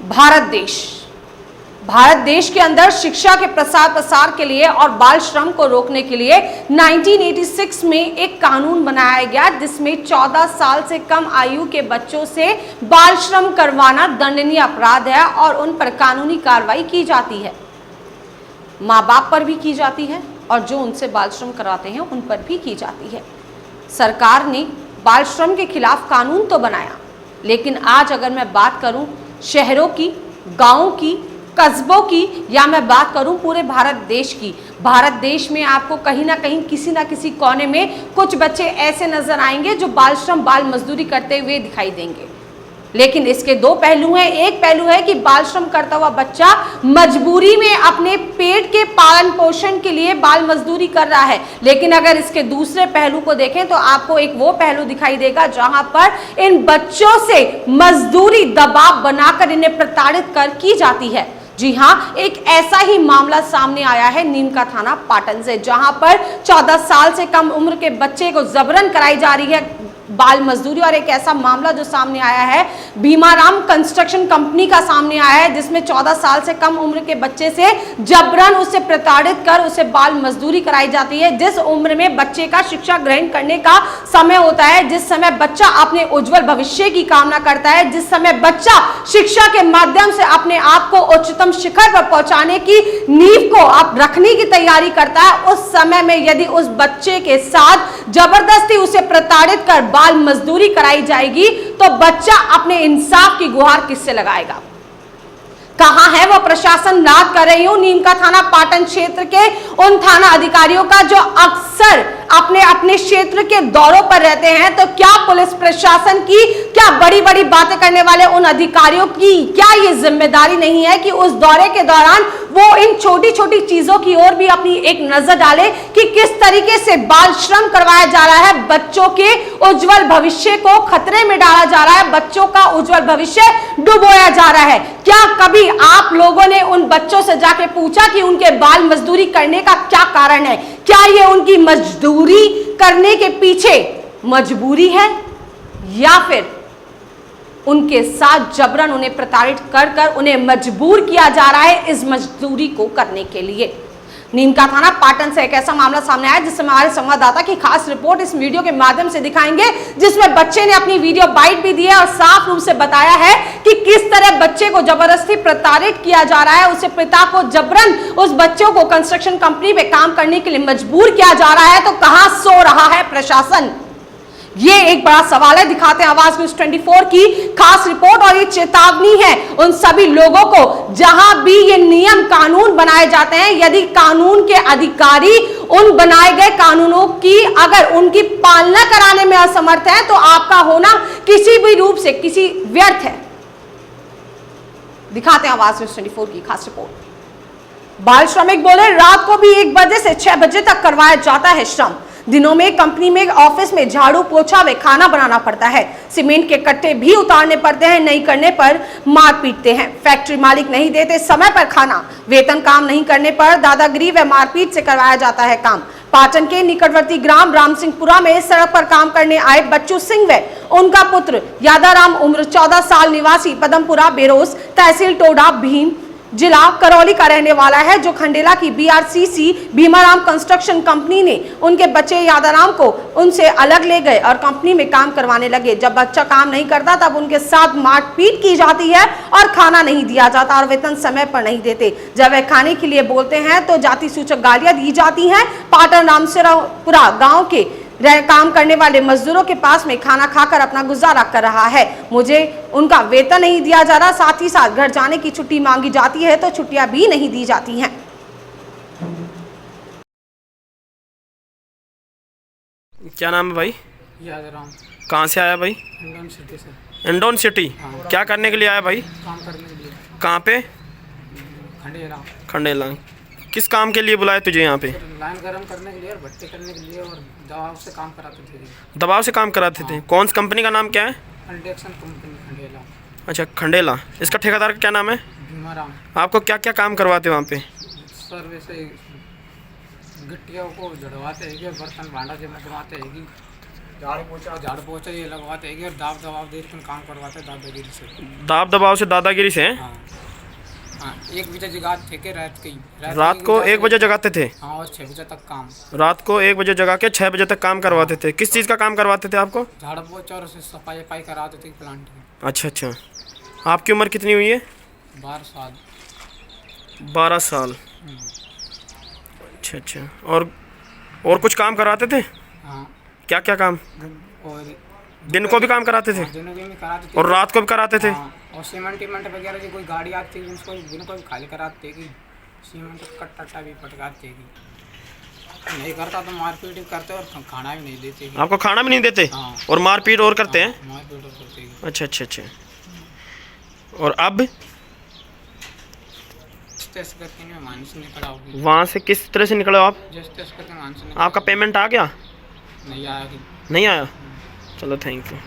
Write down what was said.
भारत देश के अंदर शिक्षा के प्रसार के लिए और बाल श्रम को रोकने के लिए 1986 में एक कानून बनाया गया, जिसमें 14 साल से कम आयु के बच्चों से बाल श्रम करवाना दंडनीय अपराध है और उन पर कानूनी कार्रवाई की जाती है। माँ बाप पर भी की जाती है और जो उनसे बाल श्रम करवाते हैं उन पर भी की जाती है। सरकार ने बाल श्रम के खिलाफ कानून तो बनाया, लेकिन आज अगर मैं बात करूं शहरों की, गांवों की, कस्बों की, या मैं बात करूं पूरे भारत देश की, भारत देश में आपको कहीं ना कहीं किसी ना किसी कोने में कुछ बच्चे ऐसे नजर आएंगे जो बाल श्रम, बाल मजदूरी करते हुए दिखाई देंगे। लेकिन इसके दो पहलू हैं। एक पहलू है कि बाल श्रम करता हुआ बच्चा मजबूरी में अपने पेट के पालन पोषण के लिए बाल मजदूरी कर रहा है, लेकिन अगर इसके दूसरे पहलू को देखें तो आपको एक वो पहलू दिखाई देगा जहां पर इन बच्चों से मजदूरी दबाव बनाकर इन्हें प्रताड़ित कर की जाती है। जी हाँ, एक ऐसा ही मामला सामने आया है नीमका थाना पाटन से, जहां पर 14 साल से कम उम्र के बच्चे को जबरन कराई जा रही है बाल मजदूरी। और एक ऐसा मामला जो सामने आया है भीमाराम कंस्ट्रक्शन कंपनी का सामने आया है, जिसमें 14 साल से कम उम्र के बच्चे से जबरन उसे प्रताड़ित कर उसे बाल मजदूरी कराई जाती है। जिस उम्र में बच्चे का शिक्षा ग्रहण करने का समय होता है, जिस समय बच्चा अपने उज्जवल भविष्य की कामना करता है, जिस समय बच्चा शिक्षा के माध्यम से अपने आप को उच्चतम शिखर पर पहुंचाने की नींव को आप रखने की तैयारी करता है, उस समय में यदि उस बच्चे के साथ जबरदस्ती उसे प्रताड़ित कर बाल मजदूरी कराई जाएगी तो बच्चा अपने इंसाफ की गुहार किससे लगाएगा? कहां है वो प्रशासन? बात कर रही हूं नीमका थाना पाटन क्षेत्र के उन थाना अधिकारियों का जो अक्सर अपने अपने क्षेत्र के दौरों पर रहते हैं। तो क्या पुलिस प्रशासन की, क्या बड़ी बड़ी बातें करने वाले उन अधिकारियों की क्या ये जिम्मेदारी नहीं है कि उस दौरे के दौरान वो इन छोटी छोटी चीजों की ओर भी अपनी एक नजर डाले कि किस तरीके से बाल श्रम करवाया जा रहा है, बच्चों के उज्जवल भविष्य को खतरे में डाला जा रहा है, बच्चों का उज्जवल भविष्य डुबोया जा रहा है। क्या कभी आप लोगों ने उन बच्चों से जाके पूछा कि उनके बाल मजदूरी करने का क्या कारण है? क्या ये उनकी मजदूरी करने के पीछे मजबूरी है या फिर उनके साथ जबरन उन्हें प्रताड़ित कर उन्हें मजबूर किया जा रहा है इस मजदूरी को करने के लिए? नीमका थाना पाटन से एक ऐसा मामला सामने आया जिसमें हमारे संवाददाता की खास रिपोर्ट इस वीडियो के माध्यम से दिखाएंगे, जिसमें बच्चे ने अपनी वीडियो बाइट भी दी है और साफ रूप से बताया है कि किस तरह बच्चे को जबरदस्ती प्रताड़ित किया जा रहा है, उसे पिता को जबरन उस बच्चों को कंस्ट्रक्शन कंपनी में काम करने के लिए मजबूर किया जा रहा है। तो कहां सो रहा है प्रशासन? ये एक बड़ा सवाल है। दिखाते हैं आवाज न्यूज़ 24 की खास रिपोर्ट और ये चेतावनी है उन सभी लोगों को जहां भी ये नियम कानून बनाए जाते हैं, यदि कानून के अधिकारी उन बनाए गए कानूनों की अगर उनकी पालना कराने में असमर्थ है तो आपका होना किसी भी रूप से किसी व्यर्थ है। दिखाते हैं आवाज न्यूज़ 24 की खास रिपोर्ट। बाल श्रमिक बोले रात को भी 1 बजे से 6 बजे तक करवाया जाता है श्रम। दिनों में कंपनी में ऑफिस में झाड़ू पोछा व खाना बनाना पड़ता है, सीमेंट के कट्टे भी उतारने पड़ते हैं, नहीं करने पर मार पीटते हैं, फैक्ट्री मालिक नहीं देते समय पर खाना, वेतन काम नहीं करने पर दादागिरी व मारपीट से करवाया जाता है काम। पाटन के निकटवर्ती ग्राम रामसिंहपुरा में सड़क पर काम करने आए बच्चू सिंह व उनका पुत्र यादाराम उम्र 14 साल निवासी पदमपुरा बेरोस तहसील टोडा भीम जिला करौली का रहने वाला है, जो खंडेला की बीआरसीसी भीमाराम कंस्ट्रक्शन कंपनी ने उनके बच्चे यादाराम को उनसे अलग ले गए और कंपनी में काम करवाने लगे। जब बच्चा काम नहीं करता तब उनके साथ मारपीट की जाती है और खाना नहीं दिया जाता और वेतन समय पर नहीं देते। जब वह खाने के लिए बोलते हैं तो जाति सूचक गालियां दी जाती हैं। पाटन रामसिंहपुरा गाँव के काम करने वाले मजदूरों के पास में खाना खाकर अपना गुजारा कर रहा है। मुझे उनका वेतन नहीं दिया जा रहा, साथ ही साथ घर जाने की छुट्टी मांगी जाती है तो छुट्टियां भी नहीं दी जाती हैं। क्या नाम है भाई? यादराम। कहाँ से आया भाई? इंडोन सिटी से। इंडोन सिटी? क्या करने के लिए आया भाई? काम करने के लिए। कहाँ पे? खंडेला। खंडेला। किस काम के लिए बुलाया तुझे यहाँ पे? लाइन गर्म करने के लिए और भट्टी करने के लिए और दबाव से काम कराते थे। दबाव से काम कराते थे? कौन सी कंपनी का नाम क्या है? Construction company Khandela. अच्छा, खंडेला। इसका ठेकेदार का क्या नाम है? भीमाराम। आपको क्या क्या काम करवाते वहाँ पे? सर वैसे गिट्टियों को झड़वाते हैं, बर्तन भांडा जमाते हैं, झाड़ू पोछा ये लगवाते हैं और दाब दबाव दे काम करवाते हैं दादागिरी से। दाब दबाव से दादागिरी से? हाँ। 1 बजे जगा थे के रात की रात को 1 बजे जगाते थे? हाँ, और 6 बजे तक काम। रात को 1 बजे जगा के 6 बजे तक काम करवाते थे। किस चीज़ का काम करवाते थे आपको? झाड़ पोछा और सफाई वफाई कराते थे प्लांट की। अच्छा अच्छा। आपकी उम्र कितनी हुई है? 12 साल। 12 साल। अच्छा अच्छा। और कुछ काम कराते थे? हाँ, क्या क्या काम? और दिन को भी काम कराते थे दिनों में भी कराते थे और रात को भी कराते थे? हाँ, और सीमेंट वीमेंट वगैरह जो कोई गाड़ी आती है उसको दिन को भी खाली कराते कि सीमेंट कट्टा भी पटकाते कि नहीं करता तो मारपीट भी करते और खाना भी नहीं देते कि। आपको खाना भी नहीं देते? हाँ। और मारपीट और करते हैं? हाँ, मारपीट और करते कि। अच्छा अच्छा अच्छा। और अब टेस्ट करके नहीं मान से निकला होगी। वहाँ से किस तरह से निकले आप? जस्ट टेस्ट करके मान से निकला। आपका पेमेंट आ गया? नहीं आया कि। नहीं आया? चलो थैंक यू।